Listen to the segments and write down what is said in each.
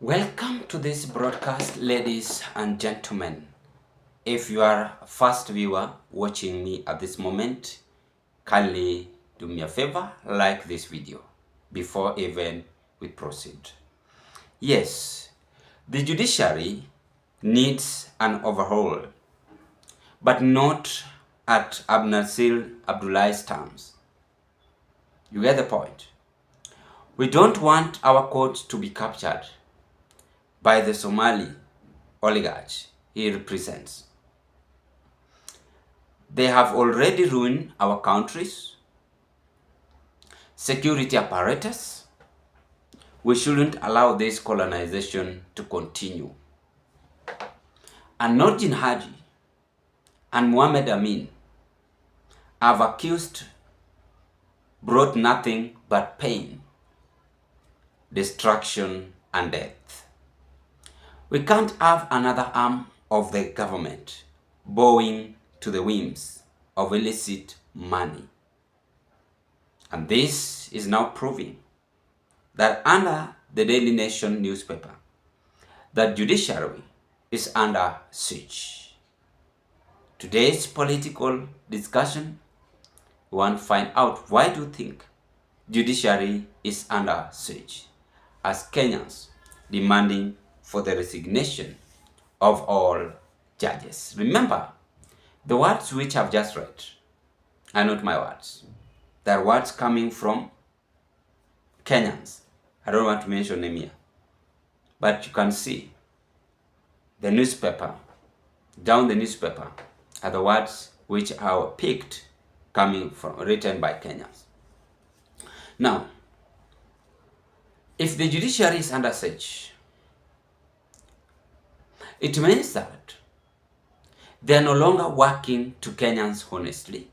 Welcome to this broadcast, ladies and gentlemen. If you are a first viewer watching me at this moment, kindly do me a favor, like this video before even we proceed. Yes, the judiciary needs an overhaul, but not at Abnasir Abdullah's terms. You get the point? We don't want our court to be captured by the Somali oligarch he represents. They have already ruined our country's security apparatus. We shouldn't allow this colonization to continue. And Nordin Haji and Muhammad Amin have brought nothing but pain, destruction, and death. We can't have another arm of the government bowing to the whims of illicit money. And this is now proving that under the Daily Nation newspaper, that judiciary is under siege. Today's political discussion, we want to find out why do you think judiciary is under siege, as Kenyans demanding for the resignation of all judges. Remember, the words which I've just read are not my words. They're words coming from Kenyans. I don't want to mention them here. But you can see the newspaper, down the newspaper, are the words which are picked, written by Kenyans. Now, if the judiciary is under siege, it means that they are no longer working to Kenyans honestly.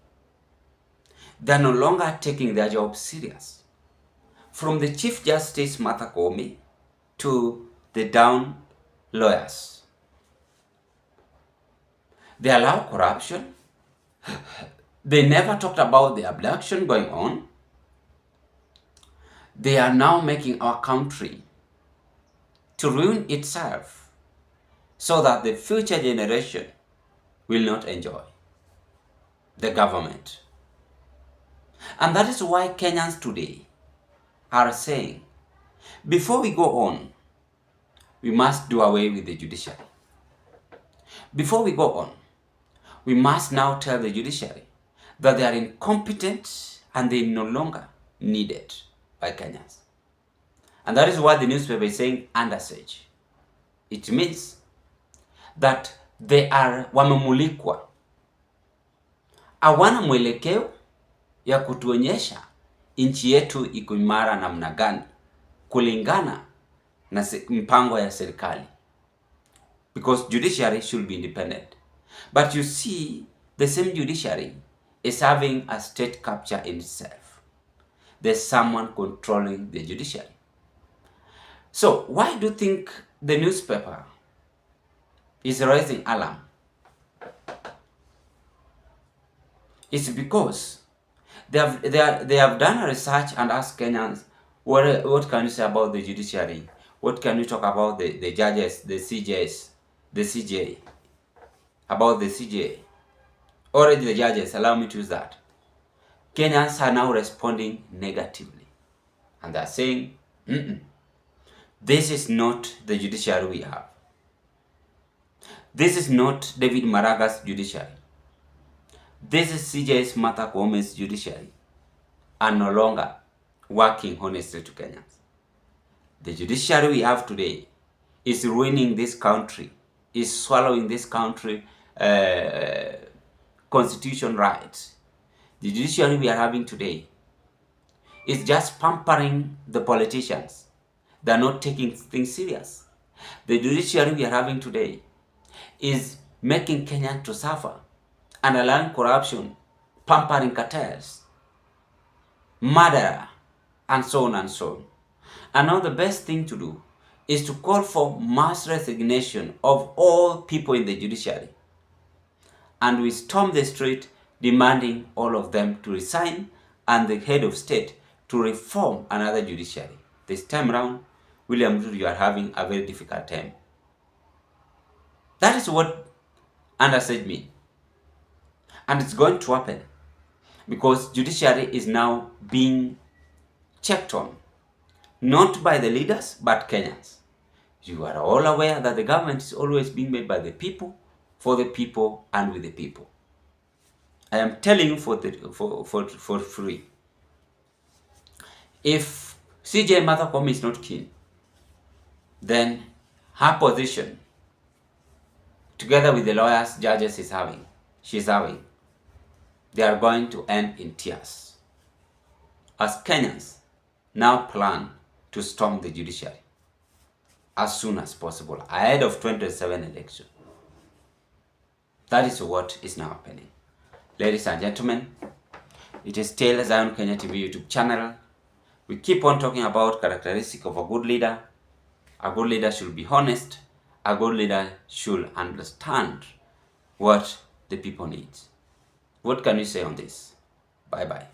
They are no longer taking their job serious. From the Chief Justice Martha Koome to the down lawyers. They allow corruption. They never talked about the abduction going on. They are now making our country to ruin itself so that the future generation will not enjoy the government. And that is why Kenyans today are saying, before we go on, we must do away with the judiciary. Before we go on, we must now tell the judiciary that they are incompetent and they are no longer needed by Kenyans. And that is why the newspaper is saying under siege. It means that they are wamemulikwa, hawana mwelekeo ya kutuonyesha nchi yetu iko imara namna gani kulingana na mpango ya serikali, because judiciary should be independent. But you see, the same judiciary is having a state capture in itself. There's someone controlling the judiciary. So why do you think the newspaper is raising alarm? It's because they have done a research and asked Kenyans, what can you say about the judiciary? What can you talk about the judges, the CJs, the CJ, about the CJ? Already the judges, allow me to use that. Kenyans are now responding negatively. And they're saying, this is not the judiciary we have. This is not David Maraga's judiciary. This is CJ's Martha Koome's judiciary, are no longer working honestly to Kenyans. The judiciary we have today is ruining this country, is swallowing this country constitution rights. The judiciary we are having today is just pampering the politicians. They are not taking things serious. The judiciary we are having today is making Kenyans to suffer and allowing corruption, pampering cartels, murder, and so on and so on. And now the best thing to do is to call for mass resignation of all people in the judiciary. And we storm the street demanding all of them to resign and the head of state to reform another judiciary. This time around, William Ruto, you are having a very difficult time. That is what underside me. And it's going to happen because judiciary is now being checked on, not by the leaders, but Kenyans. You are all aware that the government is always being made by the people, for the people, and with the people. I am telling you for free. If CJ Martha Koome is not keen, then her position, together with the lawyers, judges she's having, they are going to end in tears. As Kenyans now plan to storm the judiciary as soon as possible, ahead of 2027 election. That is what is now happening. Ladies and gentlemen, it is still Zion Kenya TV YouTube channel. We keep on talking about characteristics of a good leader. A good leader should be honest. A good leader should understand what the people need. What can you say on this? Bye-bye.